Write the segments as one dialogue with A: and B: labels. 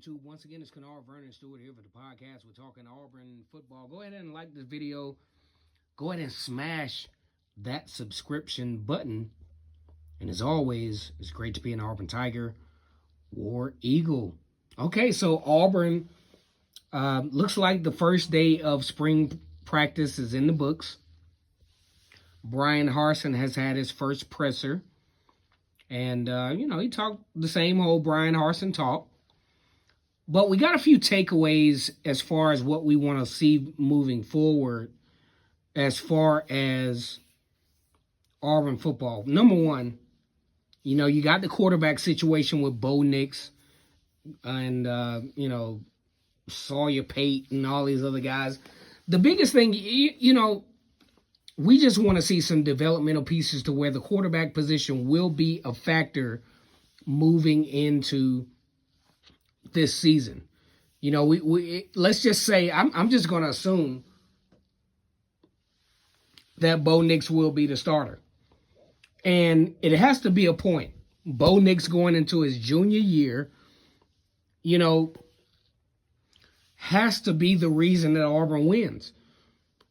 A: YouTube. Once again, it's Kennard Vernon Stewart here for the podcast. We're talking Auburn football. Go ahead and like this video. Go ahead and smash that subscription button. And as always, it's great to be an Auburn Tiger, War Eagle. Okay, so Auburn looks like the first day of spring practice is in the books. Bryan Harsin has had his first presser. And, he talked the same old Bryan Harsin talk. But we got a few takeaways as far as what we want to see moving forward as far as Auburn football. Number one, you got the quarterback situation with Bo Nix and, Sawyer Pate and all these other guys. The biggest thing, we just want to see some developmental pieces to where the quarterback position will be a factor moving into this season. We let's just say I'm just going to assume that Bo Nix will be the starter. And it has to be a point. Bo Nix going into his junior year, has to be the reason that Auburn wins.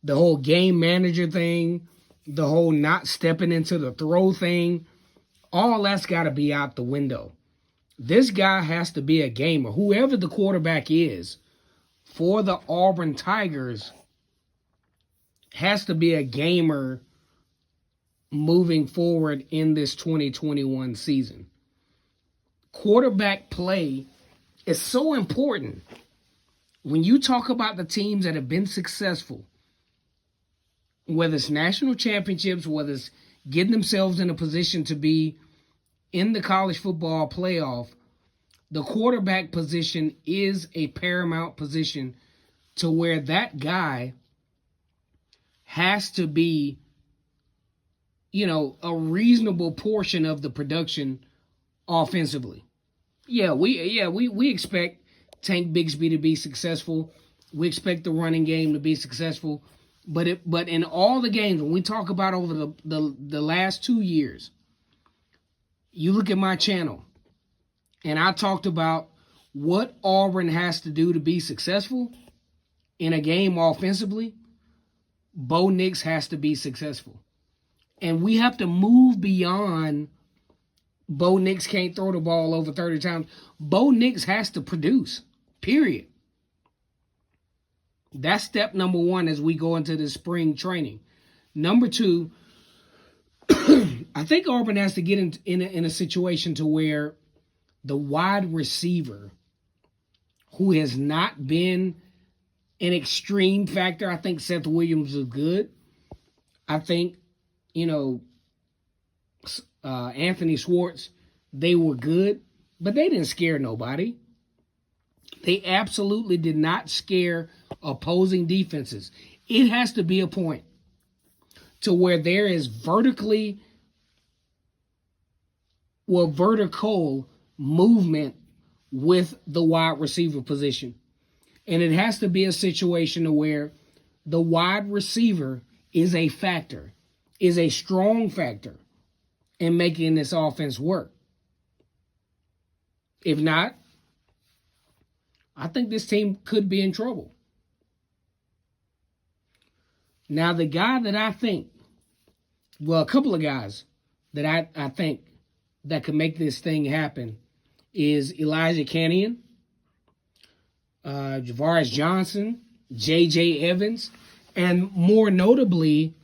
A: The whole game manager thing, the whole not stepping into the throw thing, all that's got to be out the window. This guy has to be a gamer. Whoever the quarterback is for the Auburn Tigers has to be a gamer moving forward in this 2021 season. Quarterback play is so important. When you talk about the teams that have been successful, whether it's national championships, whether it's getting themselves in a position to be in the college football playoff, the quarterback position is a paramount position to where that guy has to be, a reasonable portion of the production offensively. We expect Tank Bigsby to be successful. We expect the running game to be successful. But in all the games, when we talk about over the last 2 years, you look at my channel, and I talked about what Auburn has to do to be successful in a game offensively. Bo Nix has to be successful. And we have to move beyond Bo Nix can't throw the ball over 30 times. Bo Nix has to produce, period. That's step number one as we go into the spring training. Number two, I think Auburn has to get in a situation to where the wide receiver, who has not been an extreme factor, I think Seth Williams is good. I think, Anthony Schwartz, they were good, but they didn't scare nobody. They absolutely did not scare opposing defenses. It has to be a point to where there is vertical movement with the wide receiver position. And it has to be a situation to where the wide receiver is a factor, is a strong factor in making this offense work. If not, I think this team could be in trouble. Now, the guy that I think, a couple of guys that I think that could make this thing happen is Elijah Canion, Javaris Johnson, J.J. Evans, and more notably,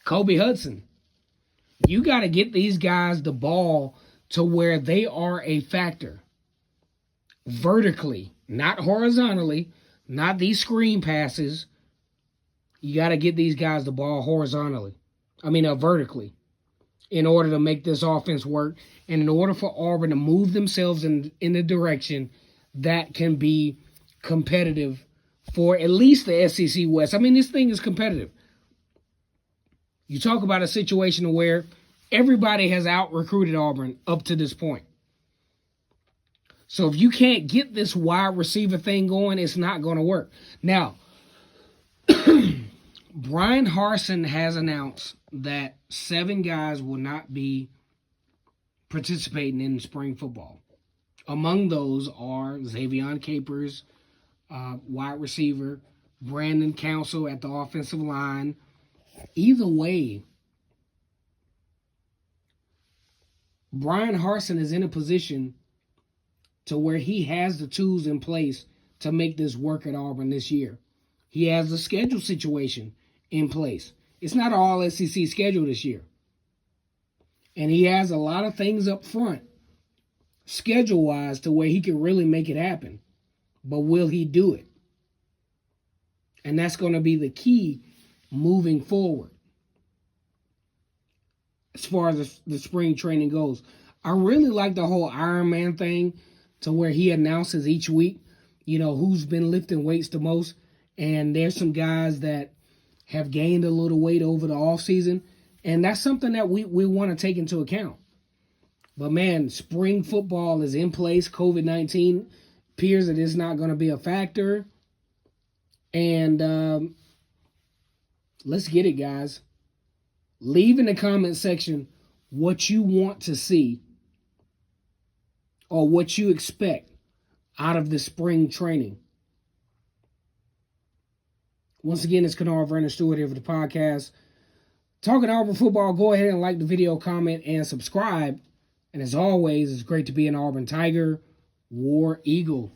A: Kobe Hudson. You got to get these guys the ball to where they are a factor. Vertically, not horizontally, not these screen passes. You got to get these guys the ball vertically, in order to make this offense work and in order for Auburn to move themselves in the direction that can be competitive for at least the SEC West. This thing is competitive. You talk about a situation where everybody has out-recruited Auburn up to this point. So if you can't get this wide receiver thing going, it's not going to work. Now, Bryan Harsin has announced that 7 guys will not be participating in spring football. Among those are Xavion Capers, wide receiver, Brandon Council at the offensive line. Either way, Bryan Harsin is in a position to where he has the tools in place to make this work at Auburn this year. He has the schedule situation in place. It's not an all SEC schedule this year. And he has a lot of things up front, schedule-wise, to where he can really make it happen. But will he do it? And that's going to be the key moving forward as far as the spring training goes. I really like the whole Iron Man thing, to where he announces each week, who's been lifting weights the most. And there's some guys that have gained a little weight over the offseason. And that's something that we want to take into account. But, man, spring football is in place. COVID-19 appears that it's not going to be a factor. And let's get it, guys. Leave in the comment section what you want to see or what you expect out of the spring training. Once again, it's Kennard Vernon Stewart here for the podcast. Talking Auburn football, go ahead and like the video, comment, and subscribe. And as always, it's great to be an Auburn Tiger, War Eagle.